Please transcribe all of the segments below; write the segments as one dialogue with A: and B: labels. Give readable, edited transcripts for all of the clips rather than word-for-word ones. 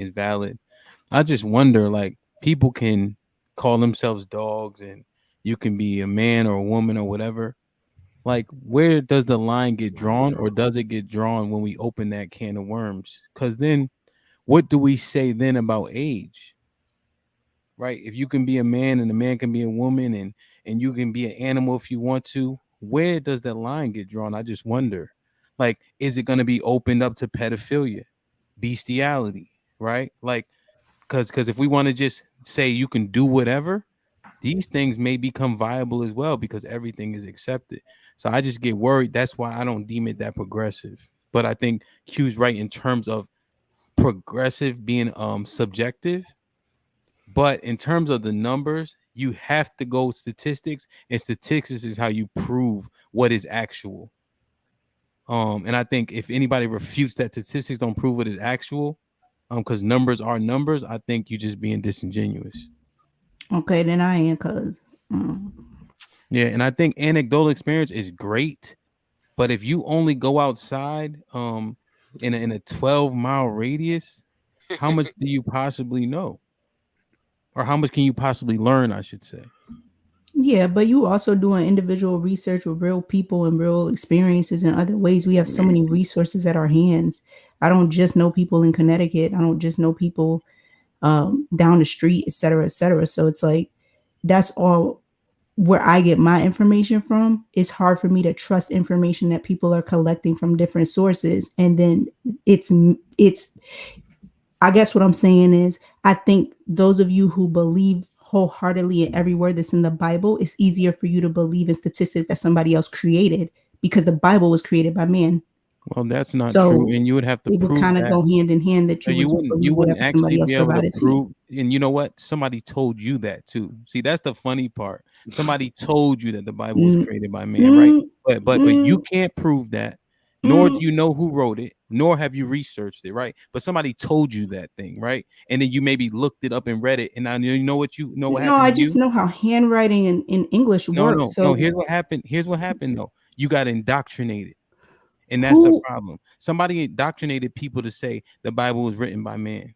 A: is valid. I just wonder, like, people can call themselves dogs, and you can be a man or a woman or whatever. Like, where does the line get drawn, or does it get drawn when we open that can of worms? Because then, what do we say then about age? Right? If you can be a man and a man can be a woman, and you can be an animal if you want to, where does that line get drawn? I just wonder. Like, is it going to be opened up to pedophilia, bestiality, right? Like, because if we want to just say you can do whatever, these things may become viable as well because everything is accepted. So I just get worried. That's why I don't deem it that progressive. But I think Q's right in terms of progressive being subjective. But in terms of the numbers, you have to go statistics, and statistics is how you prove what is actual. And I think if anybody refutes that statistics don't prove what is actual, because numbers are numbers, I think you're just being disingenuous.
B: Okay, then I ain't, cause
A: Yeah, and I think anecdotal experience is great, but if you only go outside, in a 12-mile radius, how much do you possibly know, or how much can you possibly learn? I should say.
B: yeah, but you also doing individual research with real people and real experiences in other ways. We have so many resources at our hands. I don't just know people in Connecticut. I don't just know people down the street, et cetera, et cetera. So it's like that's all where I get my information from. It's hard for me to trust information that people are collecting from different sources, and then it's I guess what I'm saying is, I think those of you who believe wholeheartedly in every word that's in the Bible, it's easier for you to believe in statistics that somebody else created because the Bible was created by man.
A: Well, that's not true,
B: So
A: and you would have to
B: it would
A: prove
B: kind of
A: that.
B: go hand in hand that
A: No,
B: you would just
A: you
B: believe
A: wouldn't
B: whatever
A: actually
B: somebody else
A: be able to
B: provided to you.
A: prove. And you know what? Somebody told you that too. See, that's the funny part. Somebody told you that the Bible was
B: Mm,
A: created by man, right?
B: mm,
A: But you
B: mm,
A: can't prove that, nor do
B: mm.
A: you know who wrote it, nor have you researched it, right? But somebody told you that thing, right? And then you maybe looked it up and read it, and now you know what
B: No,
A: happened
B: I
A: to
B: just
A: you.
B: know how handwriting in English
A: No,
B: works.
A: no, no.
B: So
A: Here's what happened. Here's what happened though. You got indoctrinated. And that's the
B: who
A: problem. Somebody indoctrinated people to say the Bible was written by man.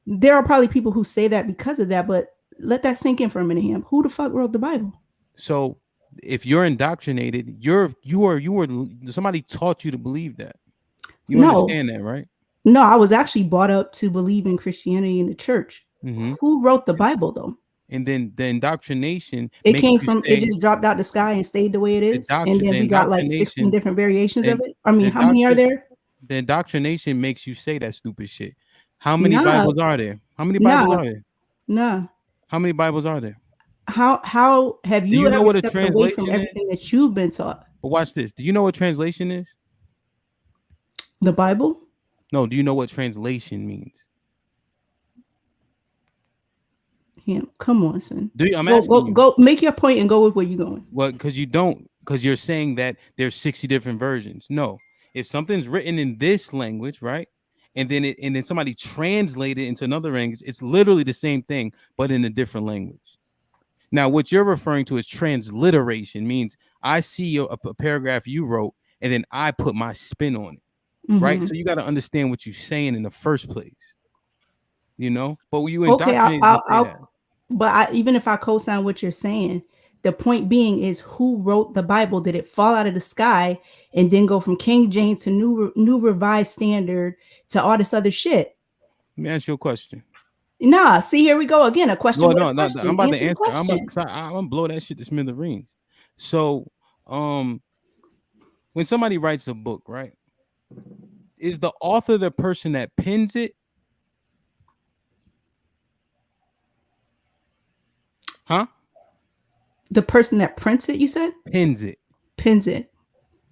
B: there are probably people who say that because of that, but let that sink in for a minute, Ham. Who the fuck wrote the Bible?
A: So if you're indoctrinated, you are somebody taught you to believe that. You
B: No,
A: understand that, right?
B: no, I was actually brought up to believe in Christianity in the church.
A: Mm-hmm.
B: Who wrote the Bible though?
A: And then the indoctrination
B: It
A: makes
B: came
A: you
B: from, it
A: say
B: just dropped out the sky and stayed the way it is. And then
A: the
B: we got like 16
A: indoctrination
B: different variations of
A: and
B: it. I
A: the
B: mean, how many are
A: doctrine
B: there?
A: the indoctrination makes you say that stupid shit. How many
B: Nah,
A: Bibles are there? How many Bibles
B: nah,
A: are there?
B: nah.
A: How many Bibles are there?
B: How have
A: Do
B: you
A: you know
B: ever
A: what a
B: stepped away from
A: translation is?
B: everything that you've been taught?
A: But watch this. Do you know what translation is?
B: The Bible?
A: No, do you know what translation means?
B: Yeah, come on, son.
A: Do you, I'm
B: Go,
A: asking
B: go,
A: you.
B: go. Make your point and go with where you're going.
A: Well, because you don't, because you're saying that there's 60 different versions. No, if something's written in this language, right, and then somebody translated it into another language, it's literally the same thing, but in a different language. Now, what you're referring to is transliteration, means I see a paragraph you wrote, and then I put my spin on it, right?
B: Mm-hmm.
A: So you got to understand what you're saying in the first place, But you
B: Okay,
A: indoctrinated to say that.
B: but even if I co-sign what you're saying, the point being is who wrote the Bible? Did it fall out of the sky and then go from King James to New Revised Standard to all this other shit?
A: Let me ask you a question.
B: Nah, see, here we go again. A question
A: No,
B: with a
A: no, no, I'm
B: question.
A: about to
B: Answer the
A: answer.
B: question.
A: I'm gonna blow that shit to smithereens. So, um, when somebody writes a book, right, is the author the person that pins it? Huh?
B: The person that prints it, you said,
A: Pins it.
B: pins it.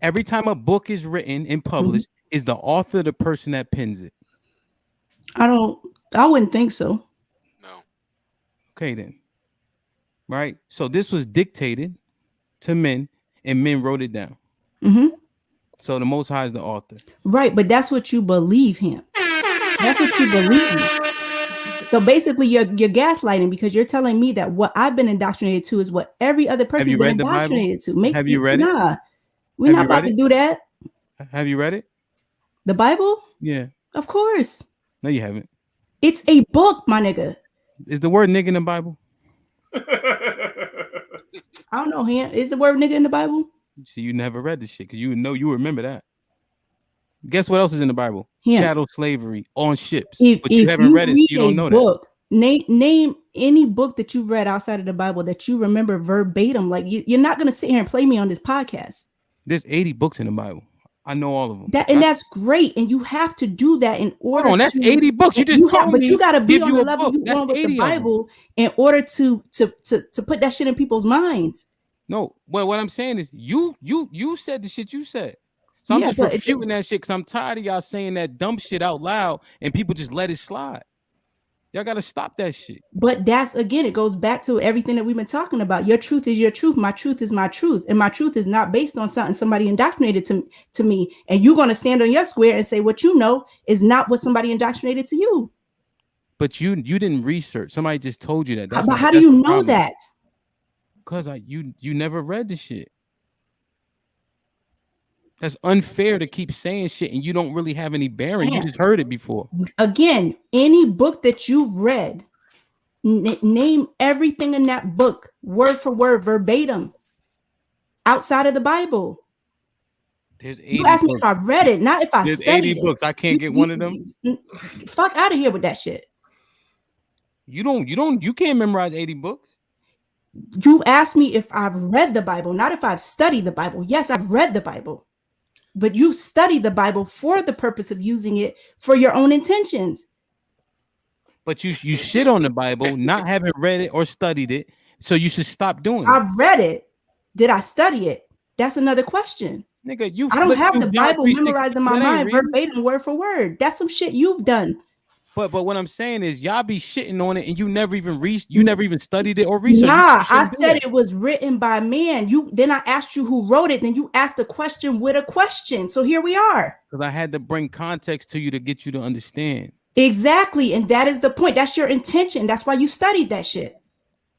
A: Every time a book is written and
B: Mhm.
A: published, is the author the person that pins it?
B: I don't. I wouldn't think so.
C: No.
A: Okay, then. Right. So this was dictated to men, and men wrote it down.
B: Hmm.
A: So the Most High is the author.
B: Right, but that's what you believe him. That's what you believe. So basically, you're gaslighting because you're telling me that what I've been indoctrinated to is what every other
A: Have
B: person's
A: you
B: been
A: read the Bible?
B: indoctrinated to. Make
A: Have you
B: it
A: read it?
B: nah. We're
A: Have
B: not
A: you
B: about
A: read
B: to
A: it?
B: do that.
A: Have you read it?
B: The Bible,
A: Yeah.
B: of course.
A: No, you haven't.
B: It's a book, my nigga.
A: Is the word nigga in the Bible?
B: I don't know. Is the word nigga in the Bible?
A: See, you never read this shit because you remember that. Guess what else is in the Bible?
B: Him.
A: Chattel slavery on ships. But you
B: If
A: haven't read it, you don't know
B: book,
A: that.
B: Name any book that you read outside of the Bible that you remember verbatim. Like you're not gonna sit here and play me on this podcast.
A: There's 80 books in the Bible. I know all of them.
B: That's great, and you have to do that in order.
A: Hold on, that's 80 books. You just told me.
B: But you got to be on the level you
A: want
B: with the Bible in order to put that shit in people's minds.
A: No, well, what I'm saying is you said the shit you said. So I'm just refuting that shit because I'm tired of y'all saying that dumb shit out loud and people just let it slide. Y'all got to stop that shit.
B: But that's, again, it goes back to everything that we've been talking about. Your truth is your truth. My truth is my truth. And my truth is not based on something somebody indoctrinated to me. And you're going to stand on your square and say what you know is not what somebody indoctrinated to you.
A: But you didn't research. Somebody just told you that.
B: But how do you know that?
A: Because you never read the shit. That's unfair to keep saying shit and you don't really have any bearing. You just heard it before.
B: Again, any book that you read, name everything in that book, word for word, verbatim, outside of the Bible.
A: There's 80
B: you asked me
A: books.
B: if I read it, not if I
A: There's
B: studied
A: 80 books. I can't get one of them.
B: Fuck out of here with that shit.
A: You can't memorize 80 books.
B: You asked me if I've read the Bible, not if I've studied the Bible. Yes, I've read the Bible. But you study the Bible for the purpose of using it for your own intentions.
A: But you shit on the Bible, not having read it or studied it. So you should stop doing it.
B: I've read it. Did I study it? That's another question.
A: Nigga,
B: I don't have the Bible memorized in my mind verbatim, word for word. That's some shit you've done.
A: But what I'm saying is y'all be shitting on it and you never even studied it or researched.
B: Nah, I said it was written by man. Then I asked you who wrote it. Then you asked the question with a question. So here we are.
A: Because I had to bring context to you to get you to understand.
B: Exactly. And that is the point. That's your intention. That's why you studied that shit.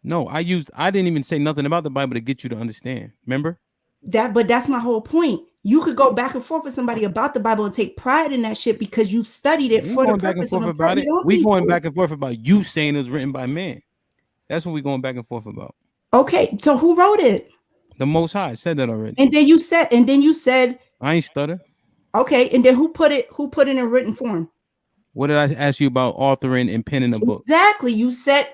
A: No, I didn't even say nothing about the Bible to get you to understand. Remember?
B: But that's my whole point. You could go back and forth with somebody about the Bible and take pride in that shit because you've studied it for the purpose of
A: about it. We going back and forth about you saying it was written by man. That's what we're going back and forth about.
B: Okay, so who wrote it?
A: The Most High. I said that already.
B: And then you said
A: I ain't stutter.
B: Okay, and then who put it in written form?
A: What did I ask you about authoring and penning a book?
B: Exactly. You said.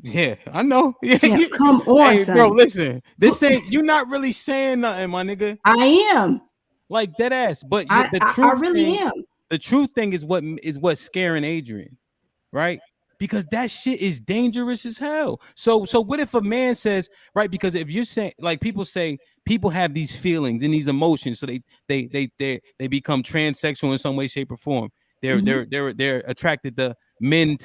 A: Yeah, I know. Yeah,
B: come on,
A: hey, bro. Listen, this ain't you're not really saying nothing, my nigga.
B: I am.
A: Like dead ass, but
B: I really am.
A: The truth thing is what's scaring Adrian, right? Because that shit is dangerous as hell. So what if a man says, right? Because if you're saying, like people say, people have these feelings and these emotions, so they become transsexual in some way, shape, or form. They're attracted to men,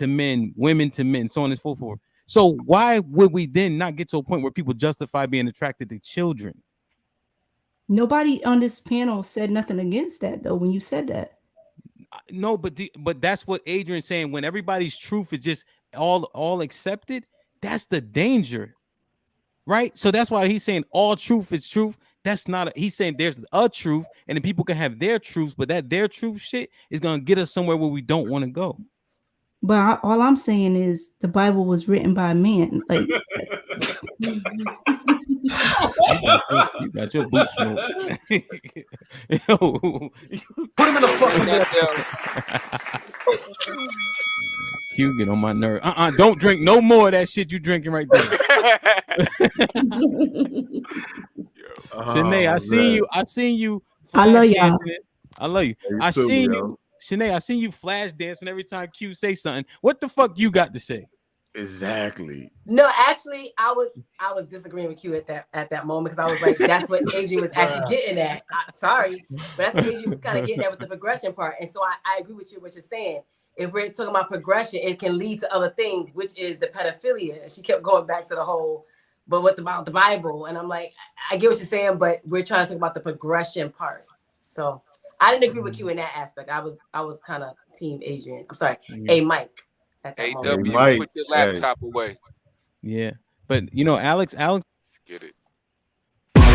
A: women to men, so on and so forth. So why would we then not get to a point where people justify being attracted to children?
B: Nobody on this panel said nothing against that, though, when you said that.
A: No, but that's what Adrian's saying. When everybody's truth is just all accepted, that's the danger, right? So that's why he's saying all truth is truth. That's not he's saying there's a truth, and then people can have their truths, but that their truth shit is gonna get us somewhere where we don't want to go.
B: But all I'm saying is the Bible was written by a man. Like
A: you got your boots smoked. Yo,
C: put him in the fucking
A: Q get on my nerve. Don't drink no more of that shit you drinking right there. Shanae, I seen you.
B: I love y'all.
A: I love you. I seen you. Shanae, I seen you flash dancing every time Q say something. What the fuck you got to say?
D: Exactly.
E: No, actually, I was disagreeing with Q at that moment because I was like, that's what Adrian was actually getting at. Sorry, but that's what Adrian was kind of getting at with the progression part. And so I agree with you what you're saying. If we're talking about progression, it can lead to other things, which is the pedophilia. She kept going back to the whole, but what about the Bible? And I'm like, I get what you're saying, but we're trying to talk about the progression part. So I didn't agree with you in that aspect. I was kind of team Adrian. I'm sorry, A Mike.
C: Hey, W, put your laptop away.
A: Yeah, but you know, Alex,
C: let's get it.
D: Let's